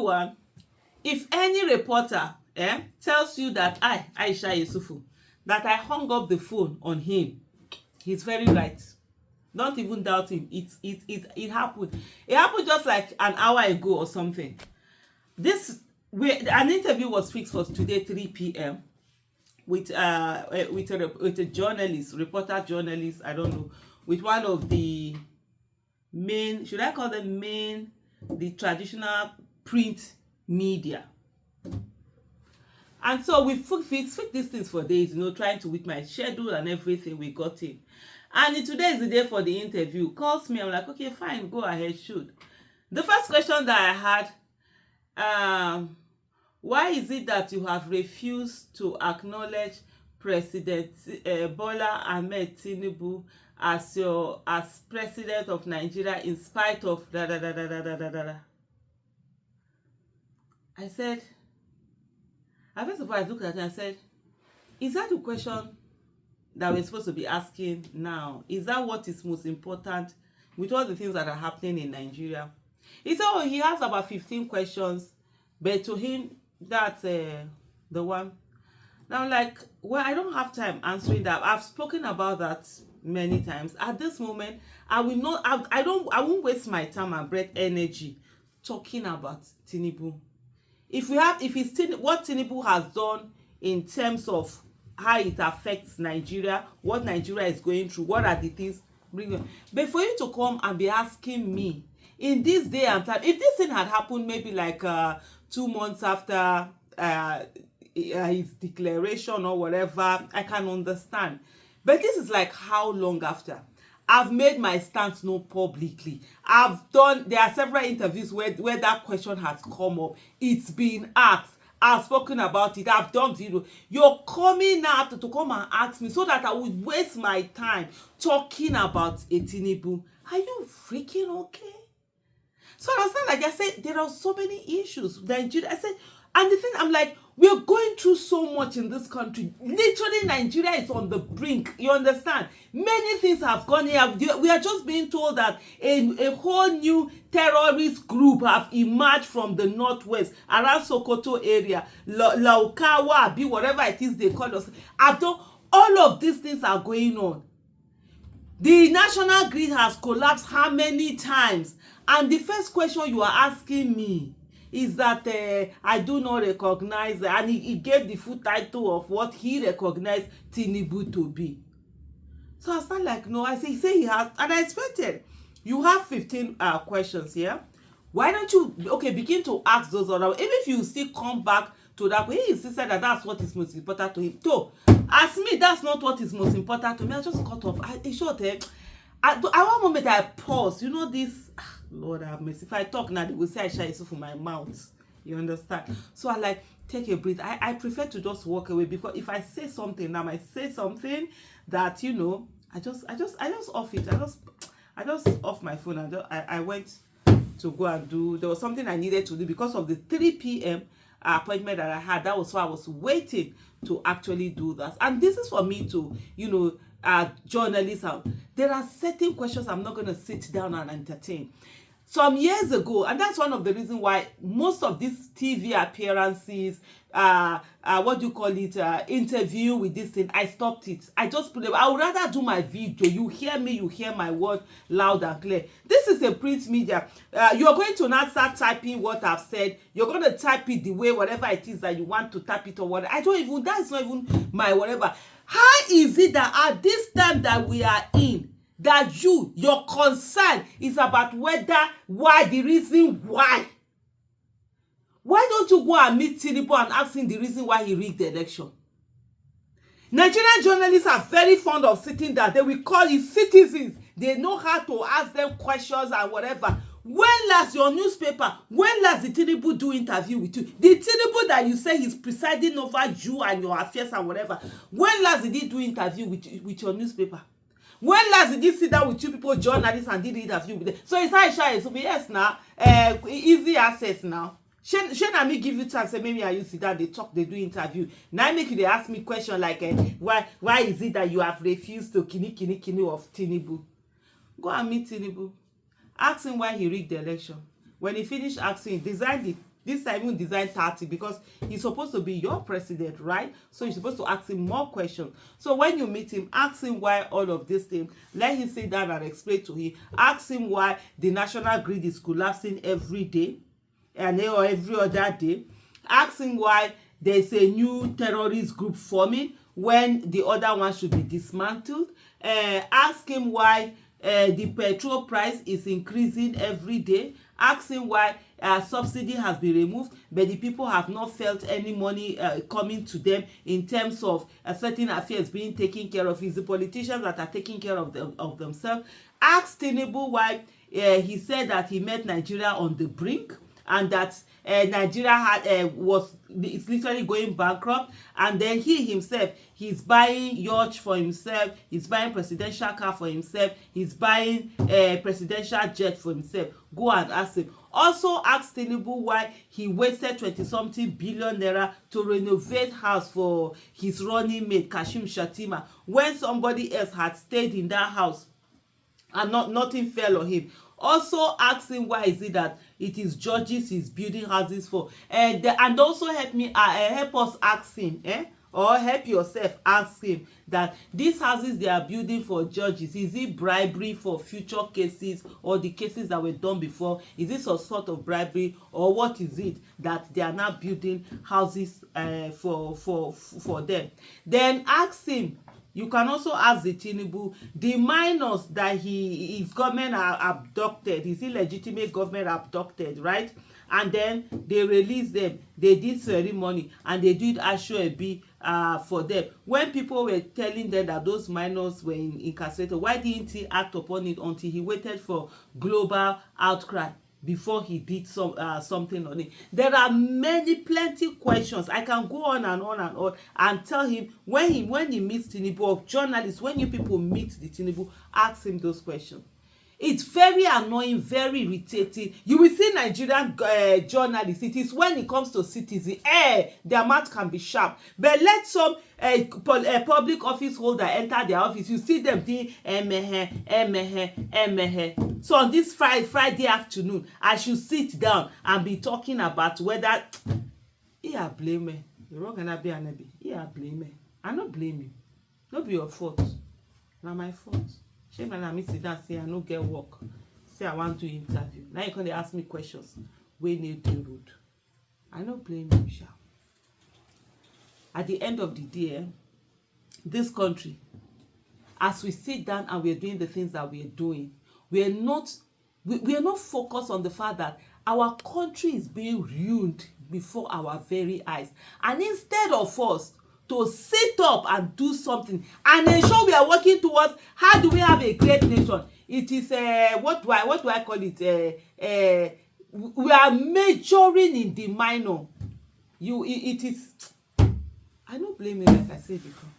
everyone, if any reporter tells you that Aisha Yusufu, that I hung up the phone on him, he's very right. Don't even doubt him. It happened. It happened just like an hour ago or something. An interview was fixed for today 3 p.m. with a journalist, reporter journalist, I don't know, with one of the main, should I call them main, the traditional print media. And so we fixed these things for days, trying to, with my schedule and everything, we got in. And today is the day for the interview. Calls me, I'm like, okay, fine, go ahead, shoot. The first question that I had, why is it that you have refused to acknowledge President Bola Ahmed Tinubu as president of Nigeria in spite of da da da da da da da da? I said, first of all, I looked at it and said, is that the question that we're supposed to be asking now? Is that what is most important with all the things that are happening in Nigeria? He said, oh, he has about 15 questions, but to him, that's the one. Now I'm like, well, I don't have time answering that. I've spoken about that many times. At this moment, I will not, I won't waste my time and breath energy talking about Tinubu. If it's what Tinubu has done in terms of how it affects Nigeria, what Nigeria is going through, what are the things bringing. But for you to come and be asking me in this day and time, if this thing had happened maybe like 2 months after his declaration or whatever, I can understand. But this is like how long after? I've made my stance known publicly. There are several interviews where that question has come up. It's been asked. I've spoken about it. I've done video. You're coming now to come and ask me so that I would waste my time talking about Tinubu. Are you freaking okay? So I was like, I said, there are so many issues. Nigeria, I said, and the thing, I'm like, we're going through so much in this country. Literally, Nigeria is on the brink. You understand? Many things have gone here. We are just being told that a whole new terrorist group have emerged from the northwest, around Sokoto area, Laukawa, whatever it is they call us. After all of these things are going on, the national grid has collapsed how many times? And the first question you are asking me is that I do not recognize, and he gave the full title of what he recognized Tinubu to be. So I was like, no, he he has, and I expected, you have 15 questions here. Why don't you, begin to ask those other, even if you still come back to that, he insisted that that's what is most important to him. So, as me, that's not what is most important to me. I just cut off. At one moment I paused. This, Lord have mercy. If I talk now, they will say I share it from my mouth. You understand? So I like take a breath. I prefer to just walk away, because if I say something now, I say something that I just off it. I just off my phone, and I went to go and do. There was something I needed to do because of the 3 p.m. appointment that I had. That was why I was waiting to actually do that. And this is for me to, journalists out. There are certain questions I'm not going to sit down and entertain. Some years ago, and that's one of the reasons why most of these TV appearances, interview with this thing, I stopped it. I just put it. I would rather do my video. You hear me, you hear my word loud and clear. This is a print media. You're going to now start typing what I've said. You're going to type it the way, whatever it is that you want to type it or whatever. That's not even my whatever. How is it that at this time that we are in, that your concern is about the reason why? Why don't you go and meet Tinubu and ask him the reason why he rigged the election? Nigerian journalists are very fond of sitting there. They will call it citizens. They know how to ask them questions and whatever. When last your newspaper, when last did Tinubu do interview with you? The Tinubu that you say he's presiding over you and your affairs and whatever, when last did he do interview with your newspaper? When last did he sit down with you people, journalists, and did the interview with them? So it's Aisha, so yes now, easy access now. Shouldn't I give you time, say maybe I you sit down, they talk, they do interview. Now I make you they ask me question like why is it that you have refused to kini of Tinubu? Go and meet Tinubu. Ask him why he rigged the election. When he finished asking, design the this time even design 30 because he's supposed to be your president, right? So you're supposed to ask him more questions. So when you meet him, ask him why all of this thing. Let him sit down and explain to him. Ask him why the national grid is collapsing every day and or every other day. Ask him why there's a new terrorist group forming when the other one should be dismantled. Ask him why the petrol price is increasing every day. Ask him why subsidy has been removed but the people have not felt any money coming to them in terms of certain affairs being taken care of. It's the politicians that are taking care of themselves. Ask Tinubu why he said that he met Nigeria on the brink and that Nigeria had it's literally going bankrupt, and then he himself, he's buying yacht for himself, he's buying presidential car for himself, he's buying presidential jet for himself. Go and ask him. Also ask Tinubu why he wasted 20-something billion naira to renovate house for his running mate Kashim Shettima when somebody else had stayed in that house and nothing fell on him. Also ask him why is it that it is judges he's building houses for, and also help us ask him or help yourself ask him that these houses they are building for judges, is it bribery for future cases or the cases that were done before? Is this a sort of bribery or what is it that they are now building houses for them? Then ask him. You can also ask the Tinubu, the minors that his government are abducted, his illegitimate government abducted, right? And then they release them, they did ceremony, and they did Aso-Ebi for them. When people were telling them that those minors were incarcerated, why didn't he act upon it until he waited for global outcry before he did something on it? There are plenty questions. I can go on and on and on and tell him when he meets Tinubu, or journalists, when you people meet the Tinubu, ask him those questions. It's very annoying, very irritating. You will see Nigerian journalists. It is when it comes to citizen, their mouth can be sharp. But let some public office holder enter their office. You see them doing So on this Friday afternoon, I should sit down and be talking about whether blame me. You're wrong, and I be an blame me. I don't blame you. No be your fault. Not my fault. Shame na me sit down say I no get work. Say I want to interview. Now you come dey ask me questions wey no dey road. I no blame you, sha. At the end of the day, this country, as we sit down and we are doing the things that we are doing, we are not focused on the fact that our country is being ruined before our very eyes. And instead of us to sit up and do something and ensure we are working towards how do we have a great nation, it is what do I call it? We are majoring in the minor. It is. I don't blame you, like I said before.